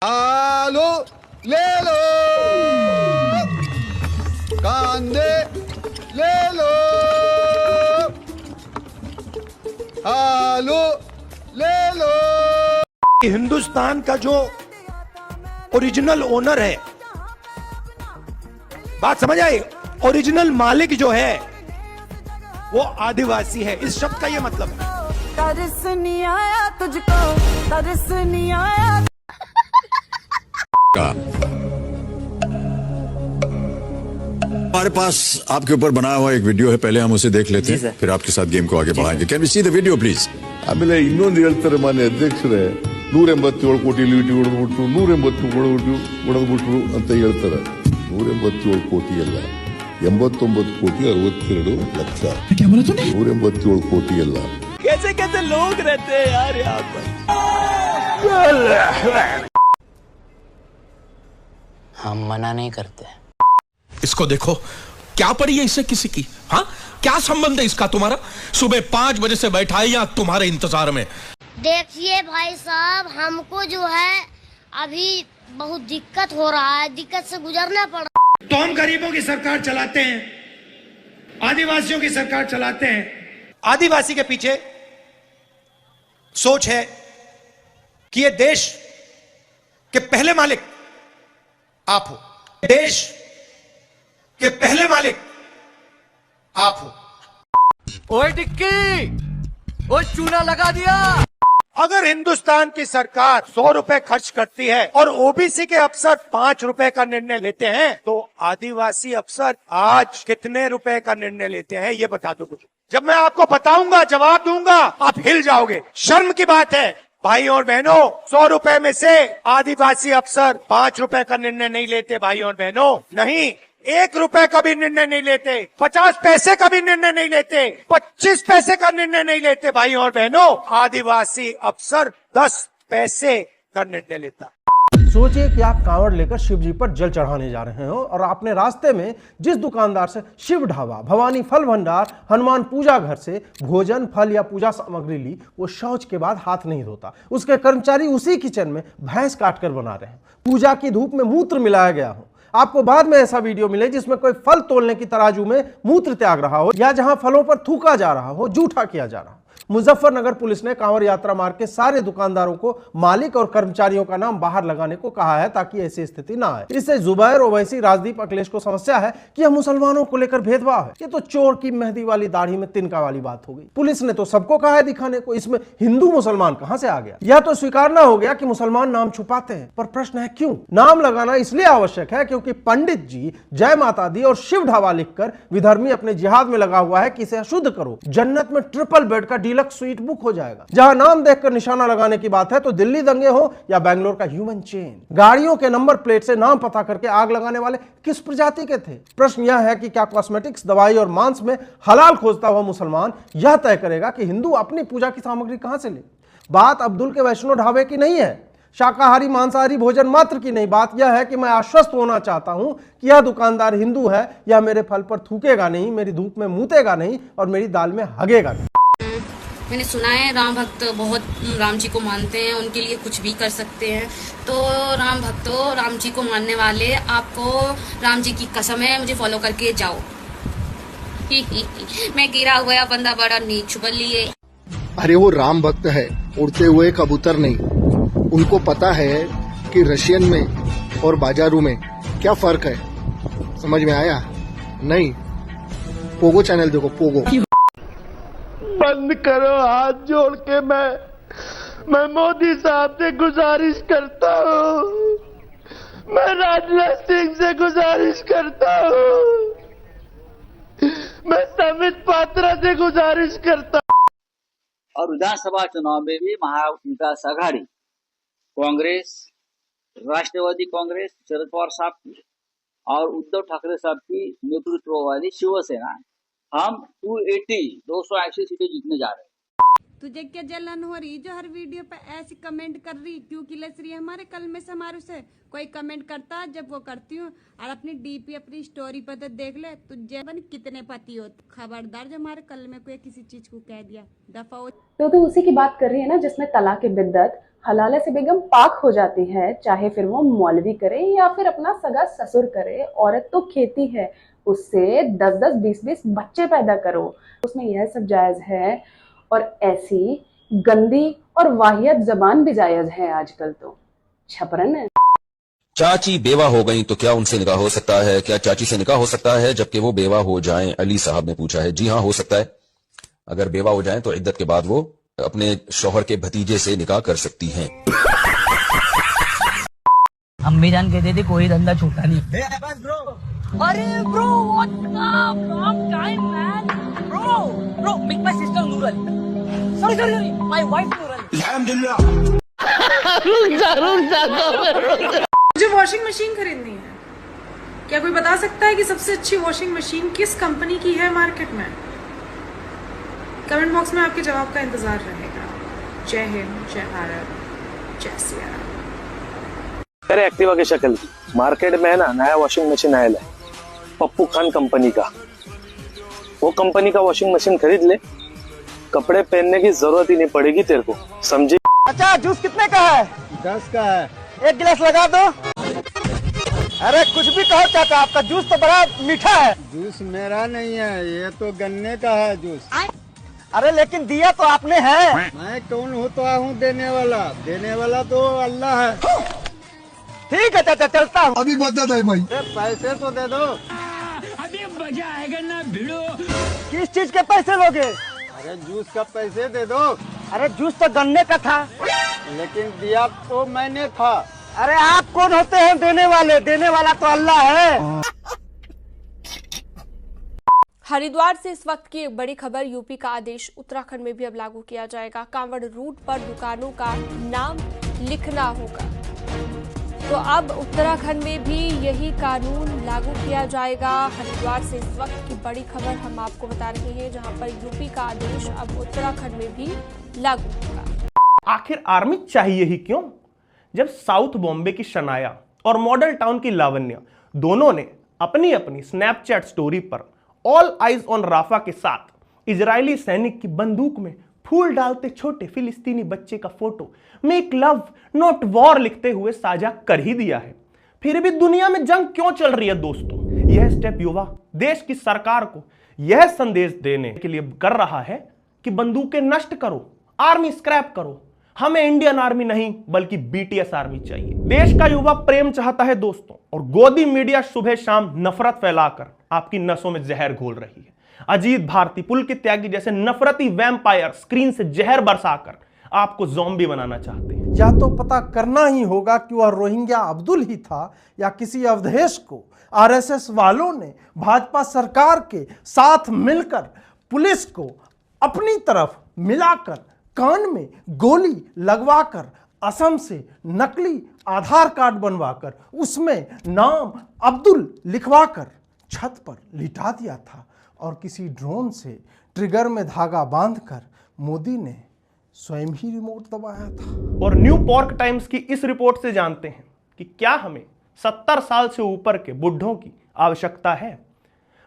आलू ले लो, कांदे ले लो, आलू ले लो। हिंदुस्तान का जो ओरिजिनल ओनर है, बात समझ आई, ओरिजिनल मालिक जो है वो आदिवासी है। इस शब्द का ये मतलब है। तरस नहीं आया तुझको, तरस नहीं आया। हमारे पास आपके ऊपर बनाया हुआ एक वीडियो है, पहले हम उसे देख लेते हैं, फिर आपके साथ गेम को आगे बढ़ाएंगे। Can we see the video please? ಆಮೇಲೆ ಇನ್ನೊಂದು ಹೇಳ್ತಾರೆ ಮಾನ್ಯ ಅಧ್ಯಕ್ಷರೇ, 187 ಕೋಟಿ ಲೂಟಿ ಹೊಡೆದ್ಬಿಟ್ರು, 180 ಹೊಡೆದ್ಬಿಟ್ರು ಅಂತ ಹೇಳ್ತಾರೆ. 187 ಕೋಟಿ ಅಲ್ಲ, 89 ಕೋಟಿ 62 ಲಕ್ಷ. 187 ಕೋಟಿ ಅಲ್ಲ. कैसे कैसे लोग रहते हैं यार यहाँ पर। हम मना नहीं करते। इसको देखो, क्या पड़ी है इससे किसी की? हाँ, क्या संबंध है इसका तुम्हारा? सुबह 5 बजे से बैठा है यहाँ तुम्हारे इंतजार में। देखिए भाई साहब, हमको जो है अभी बहुत दिक्कत हो रहा है, दिक्कत से गुजरना पड़ रहा है। तो हम गरीबों की सरकार चलाते हैं, आदिवासियों की सरकार चलाते हैं। आदिवासी के पीछे सोच है कि ये देश के पहले मालिक आप हो, देश के पहले मालिक आप हो। ओए टिक्की, ओए चूना लगा दिया। अगर हिंदुस्तान की सरकार 100 रुपए खर्च करती है और ओबीसी के अफसर 5 रुपए का निर्णय लेते हैं, तो आदिवासी अफसर आज कितने रुपए का निर्णय लेते हैं ये बता दो मुझे। जब मैं आपको बताऊंगा, जवाब दूंगा, आप हिल जाओगे। शर्म की बात है भाई और बहनों, 100 रुपए में से आदिवासी अफसर 5 रुपए का निर्णय नहीं लेते। भाई और बहनों, नहीं, 1 रुपए का भी निर्णय नहीं लेते, 50 पैसे का भी निर्णय नहीं लेते, 25 पैसे का निर्णय नहीं लेते। भाई और बहनों, आदिवासी अफसर 10 पैसे का निर्णय लेता। सोचिए कि आप कांवड़ लेकर शिव जी पर जल चढ़ाने जा रहे हो और आपने रास्ते में जिस दुकानदार से शिव ढाबा, भवानी फल भंडार, हनुमान पूजा घर से भोजन, फल या पूजा सामग्री ली, वो शौच के बाद हाथ नहीं धोता। उसके कर्मचारी उसी किचन में भैंस काट कर बना रहे हैं। पूजा की धूप में मूत्र मिलाया गया हो। आपको बाद में ऐसा वीडियो मिले जिसमें कोई फल तोलने की तराजू में मूत्र त्याग रहा हो या जहां फलों पर थूका जा रहा हो, जूठा किया जा रहा हो। मुजफ्फरनगर पुलिस ने कांवड़ यात्रा मार्ग के सारे दुकानदारों को मालिक और कर्मचारियों का नाम बाहर लगाने को कहा है ताकि ऐसी स्थिति ना आए। इससे जुबैर, ओवैसी, राजदीप, अखिलेश को समस्या है कि यह मुसलमानों को लेकर भेदभाव है। ये तो चोर की मेहंदी वाली दाढ़ी में तिनका वाली बात हो गई। पुलिस ने तो सबको कहा है दिखाने को, इसमें हिंदू मुसलमान कहां से आ गया? यह तो स्वीकारना हो गया कि मुसलमान नाम छुपाते हैं, पर प्रश्न है क्यों? नाम लगाना इसलिए आवश्यक है क्योंकि पंडित जी जय माता दी और शिव ढाबा लिखकर विधर्मी अपने जिहाद में लगा हुआ है कि इसे अशुद्ध करो। जन्नत में ट्रिपल बेड का डीलक्स स्वीट बुक हो जाएगा। जहां नाम देखकर निशाना लगाने की बात है तो दिल्ली दंगे हो या बेंगलोर का ह्यूमन चेन, गाड़ियों के नंबर प्लेट से नाम पता करके आग लगाने वाले किस प्रजाति के थे? प्रश्न यह है कि क्या कॉस्मेटिक्स, दवाई और मांस में हलाल खोजता हुआ मुसलमान यह तय करेगा कि हिंदू अपनी पूजा की सामग्री कहां से ले? बात अब्दुल के वैष्णो ढाबे की नहीं है, शाकाहारी मांसाहारी भोजन मात्र की नहीं। बात यह है कि मैं आश्वस्त होना चाहता हूं कि यह दुकानदार हिंदू है, यह मेरे फल पर थूकेगा नहीं, मेरी धूप में मूतेगा नहीं और मेरी दाल में हगेगा नहीं। मैंने सुना है राम भक्त बहुत राम जी को मानते हैं, उनके लिए कुछ भी कर सकते हैं। तो राम भक्तों, राम जी को मानने वाले, आपको राम जी की कसम है, मुझे फॉलो करके जाओ। मैं गिरा हुआ बंदा बड़ा नीच छुपल लिए। अरे वो राम भक्त है, उड़ते हुए कबूतर नहीं। उनको पता है कि रशियन में और बाजारू में क्या फर्क है। समझ में आया? नहीं, पोगो चैनल देखो, पोगो। बंद करो, हाथ जोड़ के मैं मोदी साहब से गुजारिश करता हूँ, मैं राजनाथ सिंह से गुजारिश करता हूँ, मैं संबित पात्रा से गुजारिश करता हूँ। और विधानसभा चुनाव में भी महाविकास आघाड़ी, कांग्रेस, राष्ट्रवादी कांग्रेस, शरद पवार साहब की और उद्धव ठाकरे साहब की नेतृत्व वाली शिवसेना, हम 280 सीटें जीतने जा रहे हैं। तुझे क्या जलन हो रही जो हर वीडियो पे ऐसी कमेंट कर रही? क्यों किलस रही है हमारे कल में समारोह से? कोई कमेंट करता है जब वो करती हूँ, और अपनी डीपी अपनी स्टोरी पर तो देख ले तुझे बन कितने पति हो। खबरदार जो हमारे कल में कोई किसी चीज को कह दिया, दफा हो। तो उसी की बात कर रही है ना जिसने तलाक बिद्दत हलाले से बेगम पाक हो जाती है, चाहे फिर वो मौलवी करे या फिर अपना सगा ससुर करे। औरत तो खेती है, उससे 10-10, 20-20 बच्चे पैदा करो, उसमें यह सब जायज है। और ऐसी गंदी और वाहियत जबान भी जायज है आजकल तो। छपरन है। चाची बेवा हो गई तो क्या उनसे निकाह हो सकता है? क्या चाची से निकाह हो सकता है जबकि वो बेवा हो जाएं? अली साहब ने पूछा है। जी हाँ, हो सकता है। अगर बेवा हो जाएं तो इद्दत के बाद वो अपने शौहर के भतीजे से निकाह कर सकती हैं। अम्मी जान कहते थे कोई धंधा छूटा नहीं। अरे bro, long time man. Bro, meet my sister Nurul. Sorry, my wife Nurul. अल्हम्दुलिल्लाह। मुझे वॉशिंग मशीन खरीदनी है। क्या कोई बता सकता है कि सबसे अच्छी वॉशिंग मशीन किस कंपनी की है मार्केट में? कमेंट बॉक्स में आपके जवाब का इंतजार रहेगा। जय हिंद, जय भारत, जय सिया राम। अरे एक्टिवा की शक्ल की मार्केट में है ना, नया वॉशिंग मशीन आया है पप्पू खान कंपनी का। वो कंपनी का वॉशिंग मशीन खरीद ले, कपड़े पहनने की जरूरत ही नहीं पड़ेगी तेरे को, समझी? अच्छा, जूस कितने का है? 10 का है। एक गिलास लगा दो। अरे कुछ भी कहो चाचा, आपका जूस तो बड़ा मीठा है। जूस मेरा नहीं है, ये तो गन्ने का है जूस। अरे लेकिन दिया तो आपने है। मैं कौन होता हूँ देने वाला? देने वाला तो अल्लाह है। ठीक है चाचा, चलता हूँ। अभी बता दे भाई। पैसे तो दे दो। अभी मजा आएगा ना भिड़ो। किस चीज के पैसे लोगे? अरे जूस का पैसे दे दो। अरे जूस तो गन्ने का था। लेकिन दिया तो मैंने था। अरे आप कौन होते हैं देने वाले? देने वाला तो अल्लाह है। हरिद्वार से इस वक्त की एक बड़ी खबर। यूपी का आदेश उत्तराखंड में भी अब लागू किया जाएगा। कांवड़ रूट पर दुकानों का नाम लिखना होगा। तो अब उत्तराखंड में भी यही कानून लागू किया जाएगा। हरिद्वार से इस वक्त की बड़ी खबर हम आपको बता रहे हैं, जहां पर यूपी का आदेश अब उत्तराखंड में भी लागू होगा। आखिर आर्मी चाहिए ही क्यों, जब साउथ बॉम्बे की शनाया और मॉडल टाउन की लावण्या दोनों ने अपनी अपनी स्नैपचैट स्टोरी पर ऑल आइज ऑन राफा के साथ इजरायली सैनिक की बंदूक में फूल डालते छोटे फिलिस्तीनी बच्चे का photo make love not war लिखते हुए साझा कर ही दिया है। फिर भी दुनिया में जंग क्यों चल रही है दोस्तों? यह स्टेप युवा देश की सरकार को यह संदेश देने के लिए कर रहा है कि बंदूकें नष्ट करो, आर्मी स्क्रैप करो, हमें इंडियन आर्मी नहीं बल्कि बीटीएस आर्मी चाहिए। देश का युवा प्रेम चाहता है दोस्तों, और गोदी मीडिया सुबह शाम नफरत फैलाकर आपकी नसों में जहर घोल रही है। अजीत भारती, पुलकित त्यागी जैसे नफरती वैम्पायर स्क्रीन से जहर बरसाकर आपको ज़ॉम्बी बनाना चाहते हैं। या तो पता करना ही होगा कि वह रोहिंग्या अब्दुल ही था या किसी अवधेश को आरएसएस वालों ने भाजपा सरकार के साथ मिलकर पुलिस को अपनी तरफ मिलाकर कान में गोली लगवाकर असम से नकली आधार कार्ड बनवाकर उसमें नाम अब्दुल लिखवाकर छत पर लिटा दिया था, और किसी ड्रोन से ट्रिगर में धागा बांधकर मोदी ने स्वयं ही रिमोट दबाया था। और न्यू पॉर्क टाइम्स की इस रिपोर्ट से जानते हैं कि क्या हमें 70 साल से ऊपर के बुढ़ों की आवश्यकता है।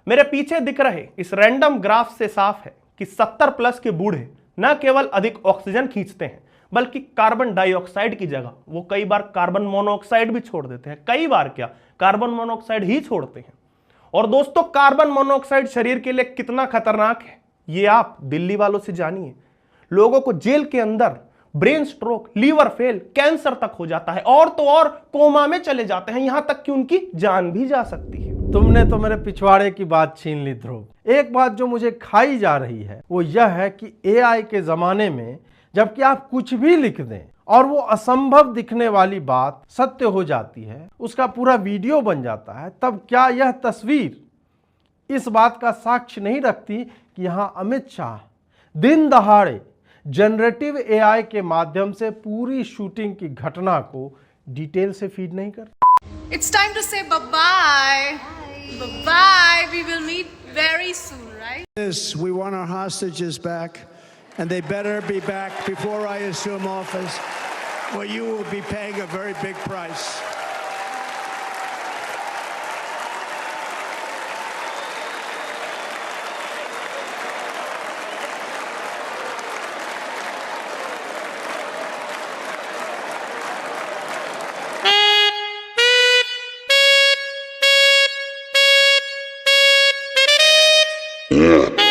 मेरे पीछे दिख रहे इस रैंडम ग्राफ से साफ है कि 70 प्लस के बूढ़े न केवल अधिक ऑक्सीजन खींचते हैं बल्कि कार्बन डाइऑक्साइड की जगह वो कई बार कार्बन मोनोऑक्साइड भी छोड़ देते हैं। कई बार क्या, कार्बन मोनोऑक्साइड ही छोड़ते हैं। और दोस्तों, कार्बन मोनोऑक्साइड शरीर के लिए कितना खतरनाक है ये आप दिल्ली वालों से जानिए। लोगों को जेल के अंदर brain stroke, liver fail, cancer तक हो जाता है, और तो और कोमा में चले जाते हैं, यहां तक कि उनकी जान भी जा सकती है। तुमने तो मेरे पिछवाड़े की बात छीन ली ध्रुव। एक बात जो मुझे खाई जा रही है वो यह है कि एआई के जमाने में जबकि आप कुछ भी लिख दें और वो असंभव दिखने वाली बात सत्य हो जाती है, उसका पूरा वीडियो बन जाता है, तब क्या यह तस्वीर इस बात का साक्ष्य नहीं रखती कि यहाँ अमित शाह दिन दहाड़े जनरेटिव एआई के माध्यम से पूरी शूटिंग की घटना को डिटेल से फीड नहीं करते? It's time to say bye-bye. Bye-bye. We will meet very soon, right? Yes, we want our hostages back, and they better be back before I assume office, or you will be paying a very big price. Yeah.